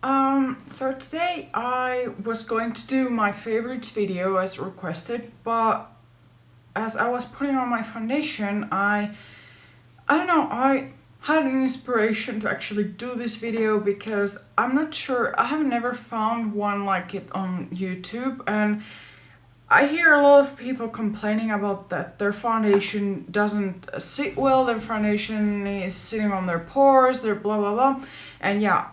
So today I was going to do my favorites video as requested, but as I was putting on my foundation, I don't know, I had an inspiration to actually do this video because I'm not sure, I have never found one like it on YouTube, and I hear a lot of people complaining about that their foundation doesn't sit well, their foundation is sitting on their pores, their blah blah blah. And yeah,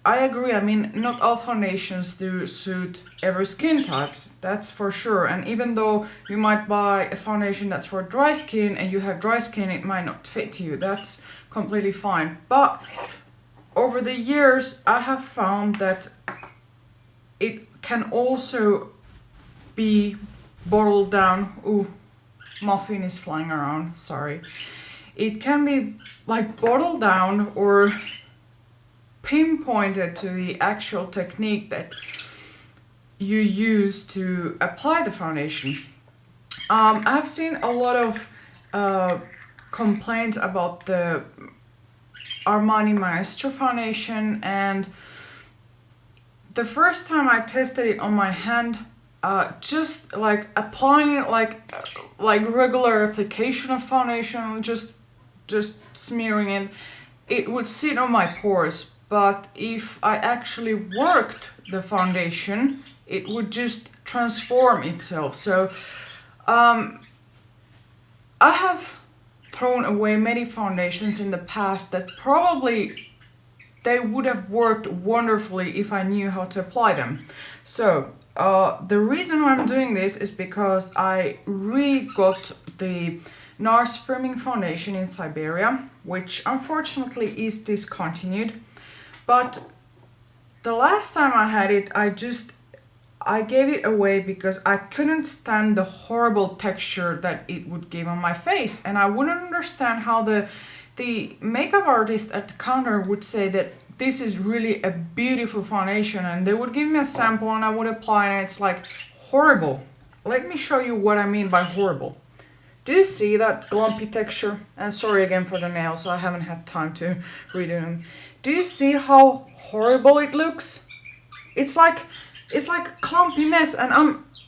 I agree. I mean, not all foundations do suit every skin types, that's for sure. And even though you might buy a foundation that's for dry skin and you have dry skin, it might not fit you. That's completely fine. But over the years, I have found that it can also be bottled down. Ooh, muffin is flying around, sorry. It can be like bottled down or pinpointed to the actual technique that you use to apply the foundation. I've seen a lot of complaints about the Armani Maestro foundation, and the first time I tested it on my hand, just like applying it like regular application of foundation, just smearing it, it would sit on my pores. But if I actually worked the foundation, it would just transform itself. So I have thrown away many foundations in the past that probably they would have worked wonderfully if I knew how to apply them. So the reason why I'm doing this is because I re-got the NARS Firming Foundation in Siberia, which unfortunately is discontinued. But the last time I had it, I gave it away because I couldn't stand the horrible texture that it would give on my face, and I wouldn't understand how the makeup artist at the counter would say that this is really a beautiful foundation, and they would give me a sample and I would apply, and it's like horrible. Let me show you what I mean by horrible. Do you see that lumpy texture? And sorry again for the nails, I haven't had time to redo them. Do you see how horrible it looks? It's like a clumpy mess, and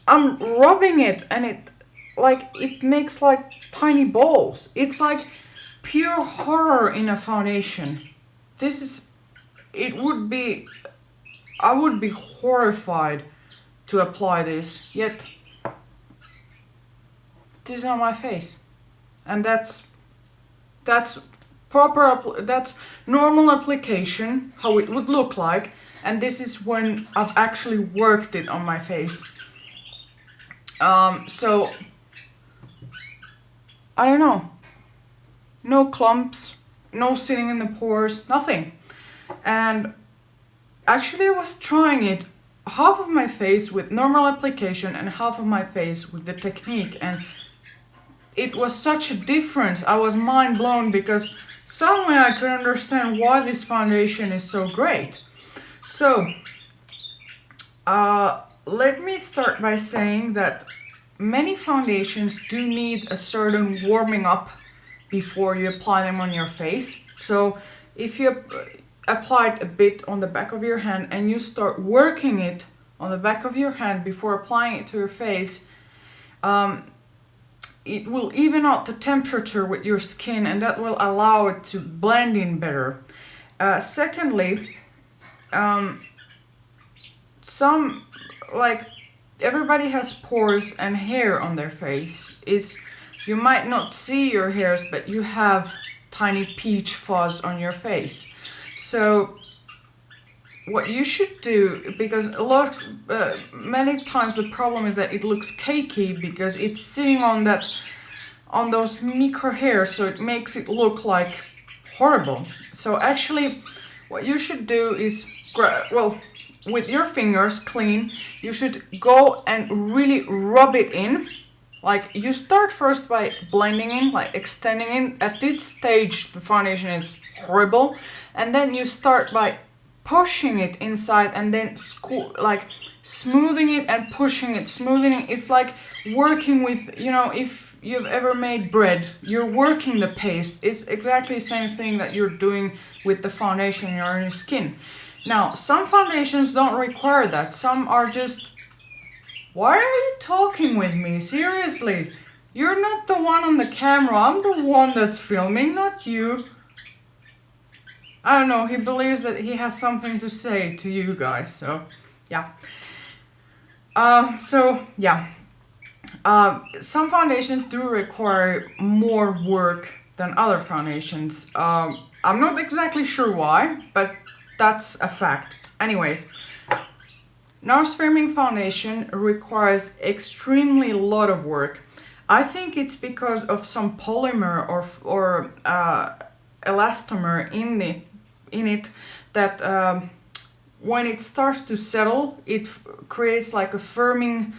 I'm rubbing it and it makes like tiny balls. It's like pure horror in a foundation. I would be horrified to apply this, yet this is on my face. And that's that's normal application, how it would look like, and this is when I've actually worked it on my face. So I don't know, no clumps, no sitting in the pores, nothing. And actually I was trying it half of my face with normal application and half of my face with the technique, and it was such a difference. I was mind blown because suddenly I could understand why this foundation is so great. So let me start by saying that many foundations do need a certain warming up before you apply them on your face. So if you apply it a bit on the back of your hand and you start working it on the back of your hand before applying it to your face, it will even out the temperature with your skin, and that will allow it to blend in better. Secondly, everybody has pores and hair on their face. You might not see your hairs, but you have tiny peach fuzz on your face. So what you should do, because many times the problem is that it looks cakey because it's sitting on those micro hairs, so it makes it look like horrible. So actually what you should do is, with your fingers clean, you should go and really rub it in. Like, you start first by blending in, like extending in. At this stage the foundation is horrible, and then you start by pushing it inside and then smoothing it and pushing it, smoothing it. It's like working with, if you've ever made bread, you're working the paste. It's exactly the same thing that you're doing with the foundation on your skin. Now, some foundations don't require that. Some are just... Why are you talking with me? Seriously. You're not the one on the camera. I'm the one that's filming, not you. I don't know. He believes that he has something to say to you guys. So, yeah. Some foundations do require more work than other foundations. I'm not exactly sure why, but that's a fact. Anyways, NARS Firming Foundation requires extremely lot of work. I think it's because of some polymer or elastomer in it that when it starts to settle, it creates like a firming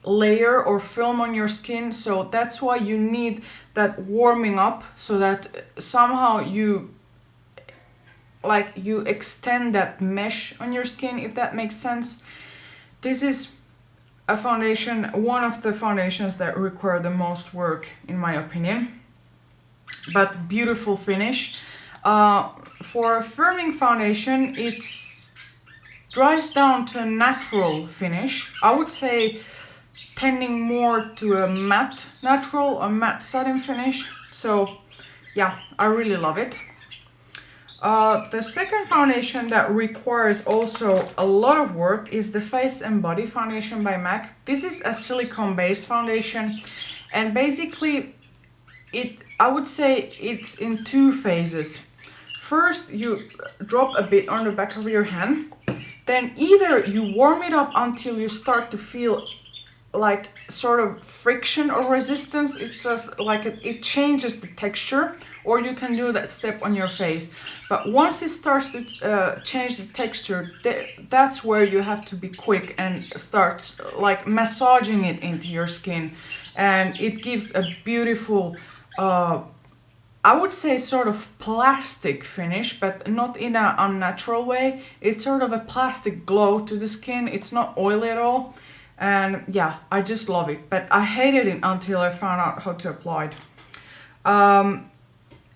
layer or film on your skin. So that's why you need that warming up, so that somehow you extend that mesh on your skin, if that makes sense. This is a foundation, one of the foundations that require the most work in my opinion, but beautiful finish. For a firming foundation, it dries down to a natural finish. I would say tending more to a matte satin finish. So yeah, I really love it. The second foundation that requires also a lot of work is the Face and Body Foundation by MAC. This is a silicone based foundation, and basically I would say it's in two phases. First, you drop a bit on the back of your hand, then either you warm it up until you start to feel like sort of friction or resistance. It's just like it changes the texture, or you can do that step on your face. But once it starts to change the texture, that's where you have to be quick and start like massaging it into your skin, and it gives a beautiful I would say sort of plastic finish, but not in an unnatural way. It's sort of a plastic glow to the skin. It's not oily at all. And yeah, I just love it. But I hated it until I found out how to apply it.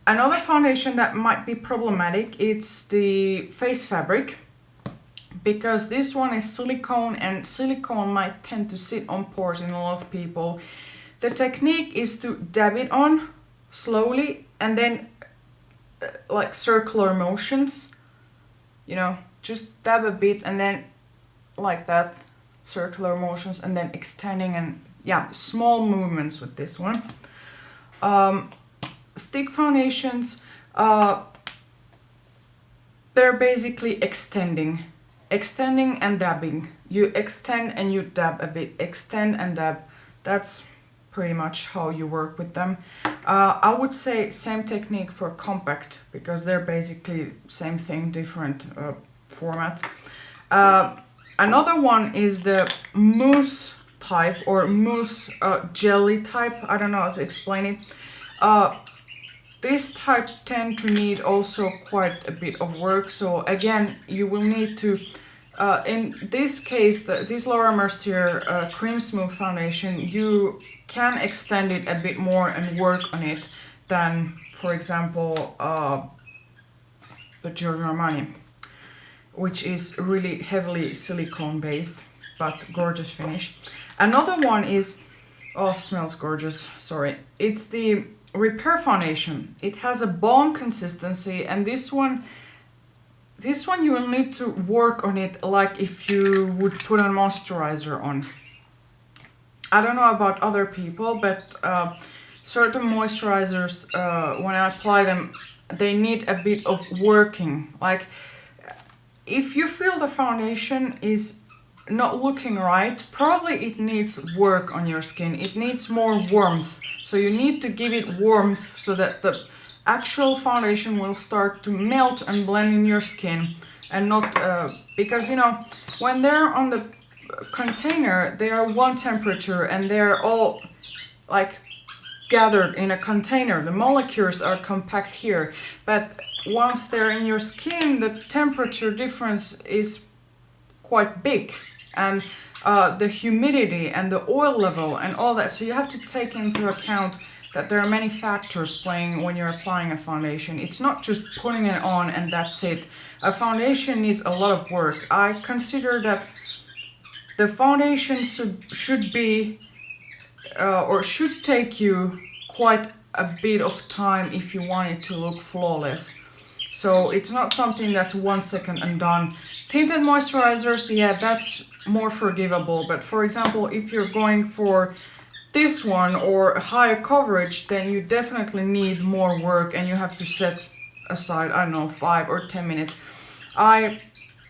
Another foundation that might be problematic is the face fabric, because this one is silicone, and silicone might tend to sit on pores in a lot of people. The technique is to dab it on slowly and then like circular motions, you know, just dab a bit and then like that, circular motions, and then extending, and yeah, small movements with this one. Stick foundations, they're basically extending and dabbing. You extend and you dab a bit, extend and dab. That's pretty much how you work with them. I would say same technique for compact, because they're basically same thing, different format. Another one is the mousse type, or mousse jelly type. I don't know how to explain it. This type tend to need also quite a bit of work. So again, you will need to, in this case, this Laura Mercier Cream Smooth Foundation, you can extend it a bit more and work on it than, for example, the Giorgio Armani, which is really heavily silicone based, but gorgeous finish. Another one is, oh, smells gorgeous, sorry. It's the Repair Foundation. It has a balm consistency, and this one you will need to work on it like if you would put a moisturizer on. I don't know about other people, but certain moisturizers, when I apply them, they need a bit of working. Like, if you feel the foundation is not looking right, probably it needs work on your skin. It needs more warmth. So you need to give it warmth so that the actual foundation will start to melt and blend in your skin, and not because, you know, when they're on the container, they are one temperature and they're all like gathered in a container. The molecules are compact here, but once they're in your skin, the temperature difference is quite big, and the humidity and the oil level and all that. So you have to take into account that there are many factors playing when you're applying a foundation. It's not just putting it on and that's it. A foundation needs a lot of work. I consider that the foundation should be or should take you quite a bit of time if you want it to look flawless. So it's not something that's 1 second and done. Tinted moisturizers, yeah, that's more forgivable. But for example, if you're going for this one or a higher coverage, then you definitely need more work and you have to set aside, I don't know, 5 or 10 minutes. I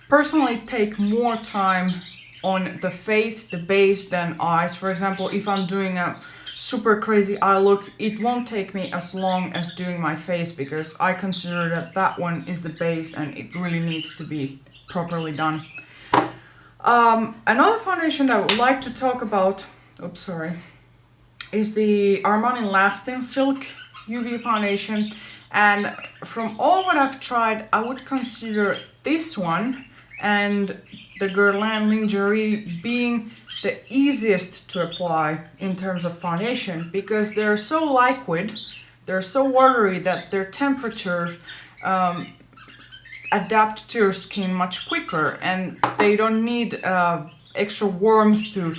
personally take more time on the face, the base, than eyes. For example, if I'm doing a super crazy eye look, it won't take me as long as doing my face because I consider that that one is the base and it really needs to be properly done. Another foundation that I would like to talk about, is the Armani Lasting Silk UV foundation. And from all what I've tried, I would consider this one and the Guerlain Lingerie being the easiest to apply in terms of foundation because they're so liquid, they're so watery that their temperature adapt to your skin much quicker, and they don't need extra warmth to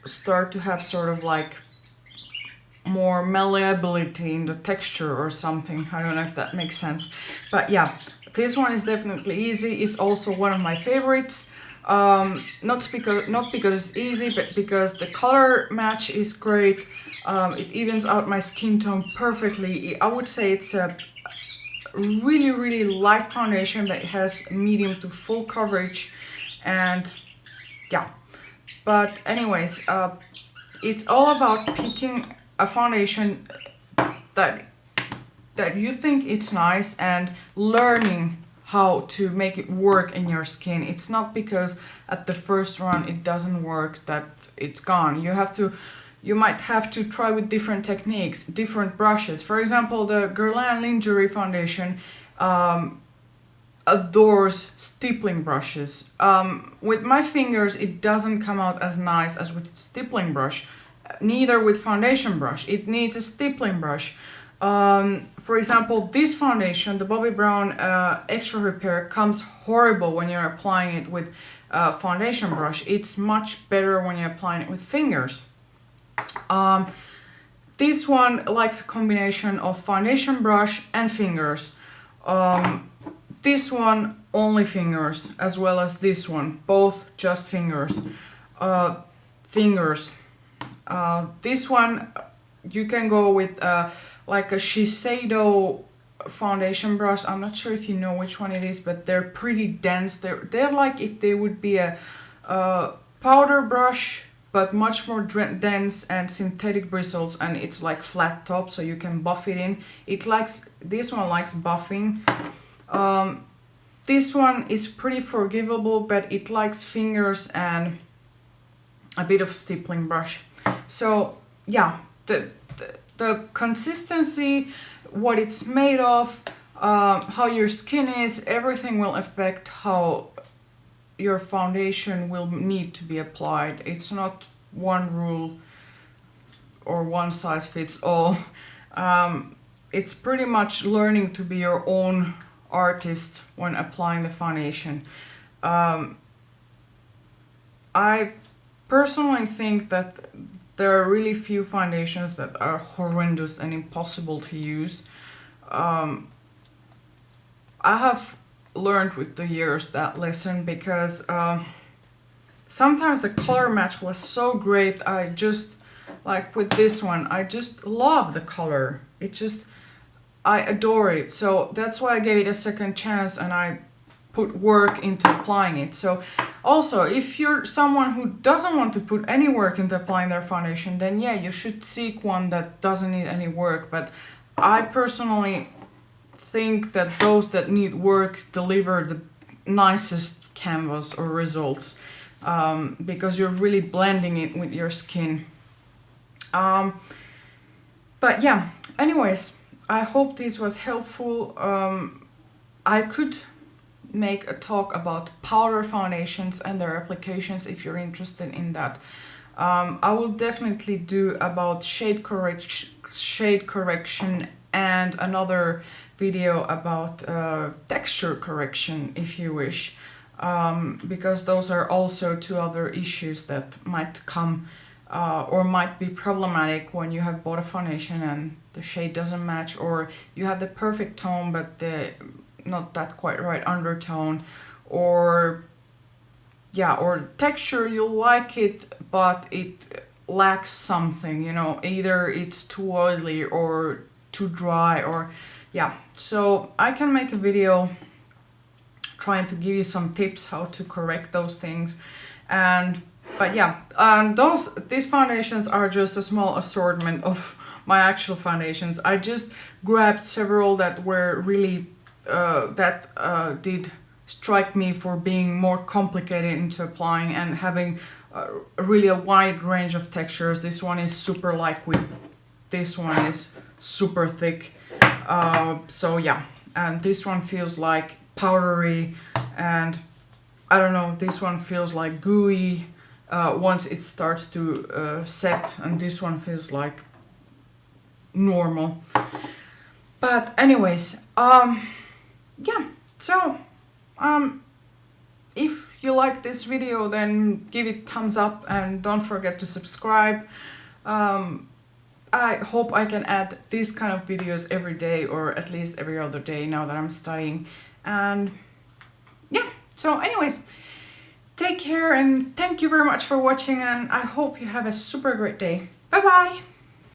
start to have sort of like more malleability in the texture or something. I don't know if that makes sense, but yeah, this one is definitely easy. It's also one of my favorites. Not because it's easy, but because the color match is great. It evens out my skin tone perfectly. I would say it's a really light foundation that has medium to full coverage, and yeah. But anyways, it's all about picking a foundation that you think it's nice and learning how to make it work in your skin. It's not because at the first run it doesn't work that it's gone. You might have to try with different techniques, different brushes. For example, the Guerlain Lingerie foundation adores stippling brushes. With my fingers, it doesn't come out as nice as with stippling brush. Neither with foundation brush. It needs a stippling brush. For example, this foundation, the Bobbi Brown Extra Repair, comes horrible when you're applying it with foundation brush. It's much better when you're applying it with fingers. This one likes a combination of foundation brush and fingers. This one only fingers, as well as this one, both just fingers. This one you can go with like a Shiseido foundation brush. I'm not sure if you know which one it is, but they're pretty dense. They're like if they would be a powder brush, but much more dense and synthetic bristles, and it's like flat top, so you can buff it in. This one likes buffing. This one is pretty forgivable, but it likes fingers and a bit of stippling brush. So yeah, the consistency, what it's made of, how your skin is, everything will affect how your foundation will need to be applied. It's not one rule or one size fits all. It's pretty much learning to be your own artist when applying the foundation. I personally think that there are really few foundations that are horrendous and impossible to use. I have learned with the years that lesson because sometimes the color match was so great. I just, like with this one, I just love the color. I adore it. So that's why I gave it a second chance and I put work into applying it. So also, if you're someone who doesn't want to put any work into applying their foundation, then yeah, you should seek one that doesn't need any work. But I personally think that those that need work deliver the nicest canvas or results, because you're really blending it with your skin. But yeah, anyways, I hope this was helpful. I could make a talk about powder foundations and their applications if you're interested in that. I will definitely do about shade correction and another video about texture correction if you wish, because those are also two other issues that might come or might be problematic when you have bought a foundation and the shade doesn't match, or you have the perfect tone but the not that quite right undertone, or yeah, or texture, you like it but it lacks something, you know, either it's too oily or too dry, or yeah. So I can make a video trying to give you some tips how to correct those things. And but yeah, these foundations are just a small assortment of my actual foundations. I just grabbed several that were really did strike me for being more complicated into applying and having really a wide range of textures. This one is super lightweight, this one is super thick, so yeah, and this one feels like powdery, and I don't know, this one feels like gooey once it starts to set, and this one feels like normal. But anyways, yeah, so if you like this video, then give it thumbs up and don't forget to subscribe. I hope I can add these kind of videos every day, or at least every other day now that I'm studying. And yeah, so anyways, take care and thank you very much for watching, and I hope you have a super great day. Bye bye!